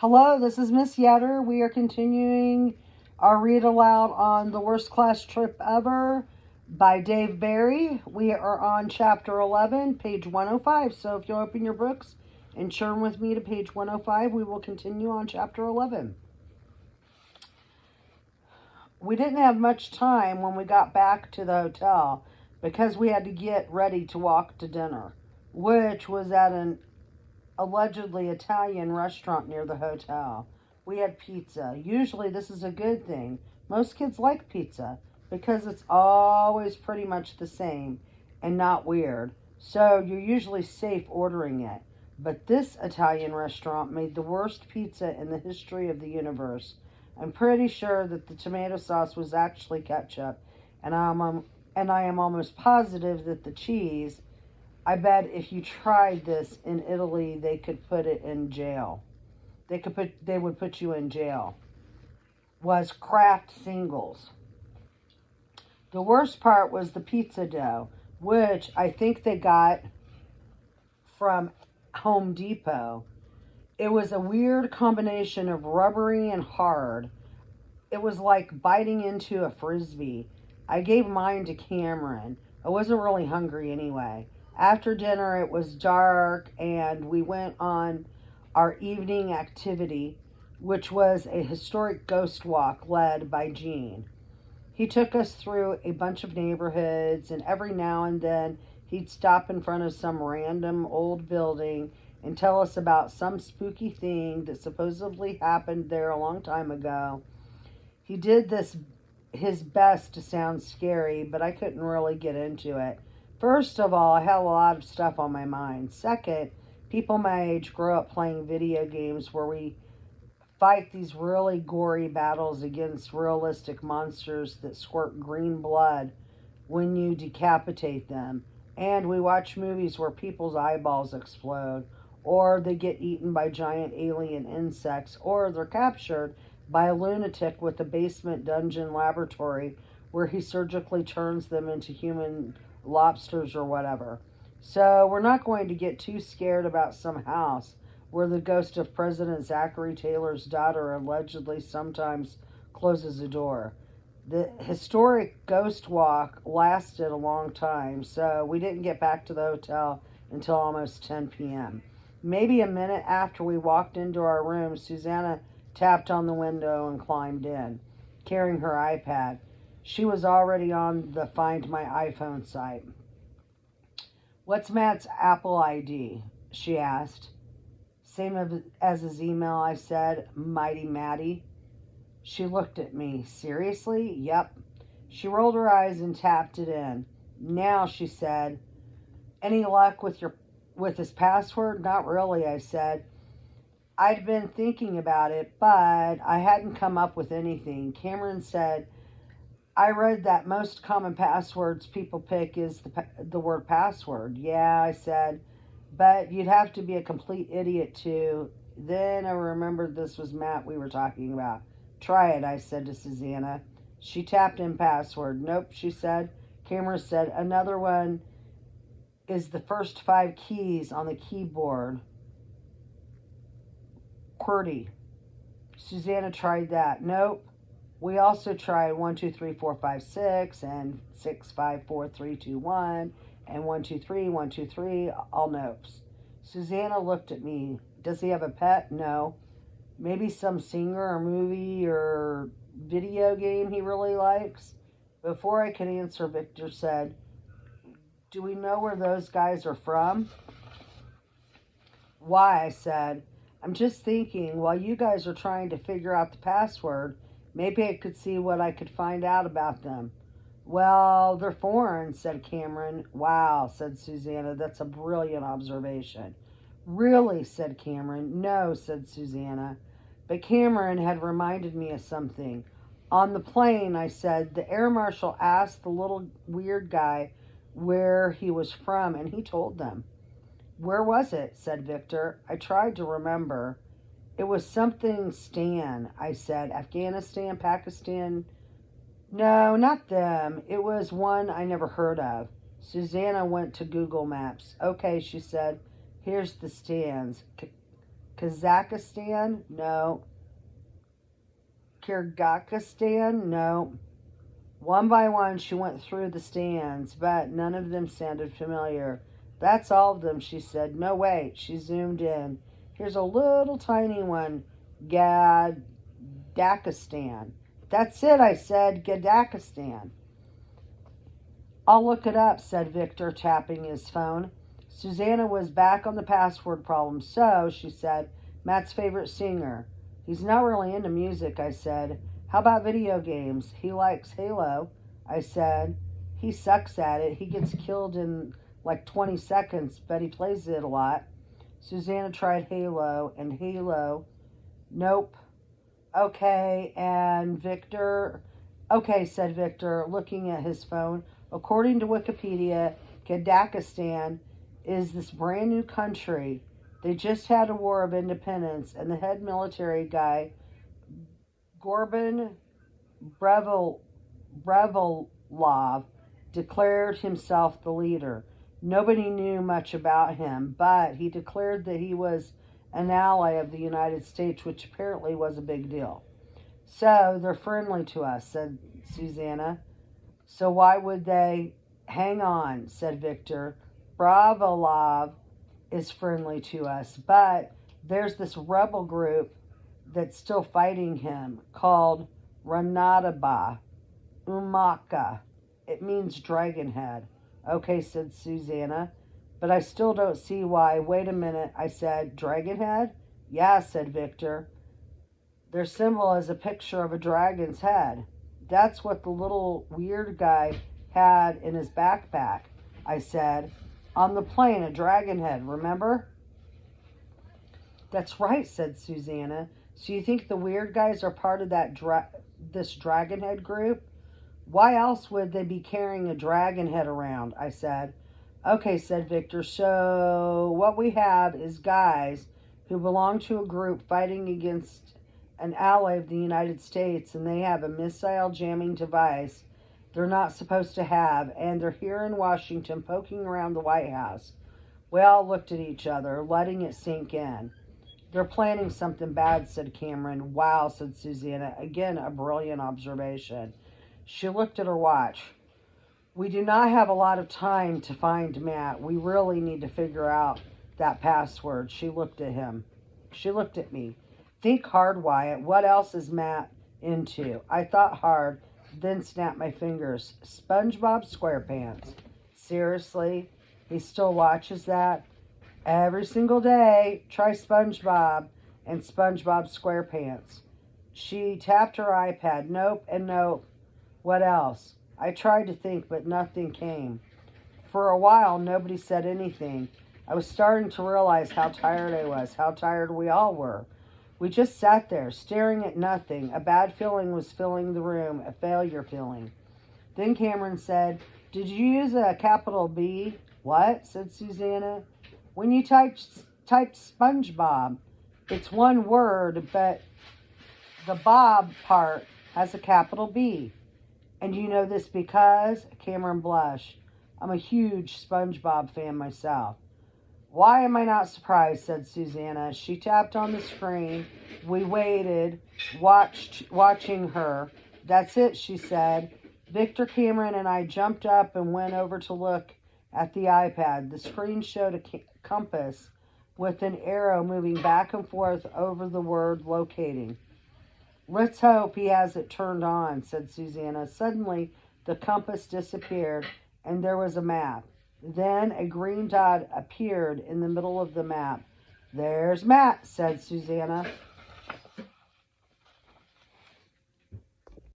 Hello, this is Miss Yetter. We are continuing our read aloud on The Worst Class Trip Ever by Dave Barry. We are on chapter 11, page 105. So if you'll open your books and turn with me to page 105, we will continue on chapter 11. We didn't have much time when we got back to the hotel because we had to get ready to walk to dinner, which was at an allegedly Italian restaurant near the hotel. We had pizza. Usually this is a good thing. Most kids like pizza because it's always pretty much the same and not weird. So you're usually safe ordering it. But this Italian restaurant made the worst pizza in the history of the universe. I'm pretty sure that the tomato sauce was actually ketchup, and I am almost positive that the cheese, I bet if you tried this in Italy, they could put it in jail. They would put you in jail. Was Kraft singles. The worst part was the pizza dough, which I think they got from Home Depot. It was a weird combination of rubbery and hard. It was like biting into a frisbee. I gave mine to Cameron. I wasn't really hungry anyway. After dinner, it was dark, and we went on our evening activity, which was a historic ghost walk led by Gene. He took us through a bunch of neighborhoods, and every now and then he'd stop in front of some random old building and tell us about some spooky thing that supposedly happened there a long time ago. He did his best to sound scary, but I couldn't really get into it. First of all, I had a lot of stuff on my mind. Second, people my age grow up playing video games where we fight these really gory battles against realistic monsters that squirt green blood when you decapitate them. And we watch movies where people's eyeballs explode, or they get eaten by giant alien insects, or they're captured by a lunatic with a basement dungeon laboratory where he surgically turns them into human lobsters or whatever. So we're not going to get too scared about some house where the ghost of President Zachary Taylor's daughter allegedly sometimes closes a door. The historic ghost walk lasted a long time, so we didn't get back to the hotel until almost 10 p.m. Maybe a minute after we walked into our room, Susanna tapped on the window and climbed in, carrying her iPad. She was already on the Find My iPhone site. "What's Matt's Apple ID?" she asked. "Same as his email," I said. "Mighty Matty." She looked at me. "Seriously?" "Yep." She rolled her eyes and tapped it in. "Now," she said. "Any luck with his password?" "Not really," I said. I'd been thinking about it, but I hadn't come up with anything. Cameron said, "I read that most common passwords people pick is the word password." "Yeah," I said, "but you'd have to be a complete idiot to." Then I remembered this was Matt we were talking about. "Try it," I said to Susanna. She tapped in password. "Nope," she said. Cameron said, "Another one is the first 5 keys on the keyboard. QWERTY." Susanna tried that. "Nope." We also tried 1, 2, 3, 4, 5, 6 and 6, 5, 4, 3, 2, 1 and 1, 2, 3, 1, 2, 3, all nopes. Susanna looked at me. "Does he have a pet?" "No." "Maybe some singer or movie or video game he really likes?" Before I could answer, Victor said, "Do we know where those guys are from?" "Why?" I said. "I'm just thinking, while you guys are trying to figure out the password, maybe I could see what I could find out about them." "Well, they're foreign," said Cameron. "Wow," said Susanna. "That's a brilliant observation." "Really?" said Cameron. "No," said Susanna. But Cameron had reminded me of something. "On the plane," I said, "the air marshal asked the little weird guy where he was from, and he told them." "Where was it?" said Victor. I tried to remember. "It was something Stan," I said. "Afghanistan, Pakistan?" "No, not them. It was one I never heard of." Susanna went to Google Maps. "Okay," she said. "Here's the stands. Kazakhstan? No. Kyrgyzstan? No. One by one, she went through the stands, but none of them sounded familiar. That's all of them, she said. No, wait. She zoomed in. Here's a little tiny one. Gadakistan. That's it, I said. Gadakistan. I'll look it up, said Victor, tapping his phone. Susanna was back on the password problem. So, she said, Matt's favorite singer. He's not really into music, I said. How about video games? He likes Halo, I said. He sucks at it. He gets killed in like 20 seconds, but he plays it a lot. Susanna tried Halo, and Halo, nope. Okay, and Victor, okay, said Victor, looking at his phone. According to Wikipedia, Kazakhstan is this brand new country. They just had a war of independence, and the head military guy, Gorban Brevolov, declared himself the leader. Nobody knew much about him, but he declared that he was an ally of the United States, which apparently was a big deal. So they're friendly to us, said Susanna. So why would they? Hang on, said Victor. Bravolov is friendly to us, but there's this rebel group that's still fighting him called Ranadaba Umaka. It means dragon head. Okay, said Susanna, but I still don't see why. Wait a minute, I said. Dragon head? Yeah, said Victor. Their symbol is a picture of a dragon's head. That's what the little weird guy had in his backpack, I said. On the plane, a dragon head, remember? That's right, said Susanna. So you think the weird guys are part of that this dragon head group? Why else would they be carrying a dragon head around? I said. Okay, said Victor. So what we have is guys who belong to a group fighting against an ally of the United States, and they have a missile jamming device they're not supposed to have, and they're here in Washington poking around the White House. We all looked at each other, letting it sink in. They're planning something bad, said Cameron. Wow, said Susanna. Again, a brilliant observation. She looked at her watch. We do not have a lot of time to find Matt. We really need to figure out that password. She looked at him. She looked at me. Think hard, Wyatt. What else is Matt into? I thought hard, then snapped my fingers. SpongeBob SquarePants. Seriously? He still watches that? Every single day, try SpongeBob and SpongeBob SquarePants. She tapped her iPad. Nope and nope. What else? I tried to think, but nothing came. For a while, nobody said anything. I was starting to realize how tired I was, how tired we all were. We just sat there, staring at nothing. A bad feeling was filling the room, a failure feeling. Then Cameron said, Did you use a capital B? What? Said Susanna. When you typed SpongeBob, it's one word, but the Bob part has a capital B. And you know this because? Cameron blushed. I'm a huge SpongeBob fan myself. Why am I not surprised, said Susanna. She tapped on the screen. We waited, watching her. That's it, she said. Victor, Cameron, and I jumped up and went over to look at the iPad. The screen showed a compass with an arrow moving back and forth over the word locating. Let's hope he has it turned on, said Susanna. Suddenly, the compass disappeared, and there was a map. Then a green dot appeared in the middle of the map. There's Matt, said Susanna.